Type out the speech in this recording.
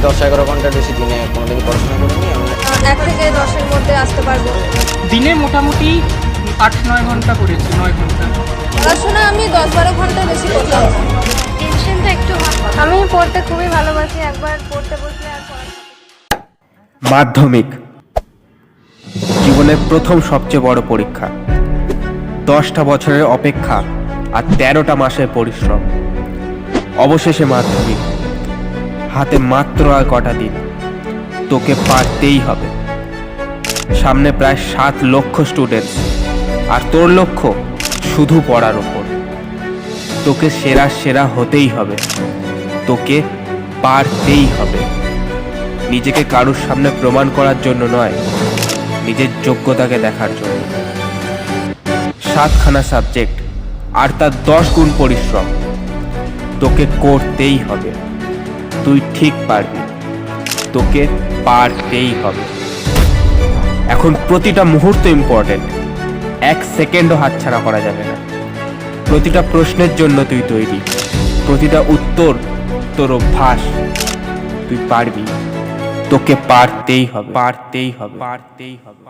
10-11 ঘন্টার বেশি দিনে কোনোদিনই পড়াশোনা করিনি আমি। 1 থেকে 10-এর মধ্যে আসতে পারবো। দিনে মোটামুটি 8-9 ঘন্টা করেছি, 9 ঘন্টা। পড়াশোনা আমি 10-12 ঘন্টা বেশি করতাম না। টেনশনটা একটু হয়। আমি পড়তে খুবই ভালোবাসি, একবার পড়তে বসলে আর পড়া। মাধ্যমিক জীবনের প্রথম সবচেয়ে বড় পরীক্ষা। 10টা বছরের অপেক্ষা আর 13টা মাসের পরিশ্রম। অবশেষে মাধ্যমিক হাতে, মাত্র আর কটা দিন। তোকে পারতেই হবে। সামনে প্রায় 7 লক্ষ স্টুডেন্টস, আর তোর লক্ষ্য শুধু পড়ার ওপর। তোকে সেরা সেরা হতেই হবে, তোকে পারতেই হবে। নিজেকে কারুর সামনে প্রমাণ করার জন্য নয়, নিজের যোগ্যতাকে দেখার জন্য। 7খানা সাবজেক্ট আর তার 10 গুণ পরিশ্রম তোকে করতেই হবে। তুই ঠিক পারবি, তোকে পারতেই হবে। এখন প্রতিটা মুহূর্ত ইম্পর্টেন্ট, 1 সেকেন্ডও হাতছাড়া করা যাবে না। প্রতিটা প্রশ্নের জন্য তুই তৈরি, প্রতিটা উত্তর তোর অভ্যাস। তুই পারবি, তোকে পারতেই হবে, পারতেই হবে, পারতেই হবে।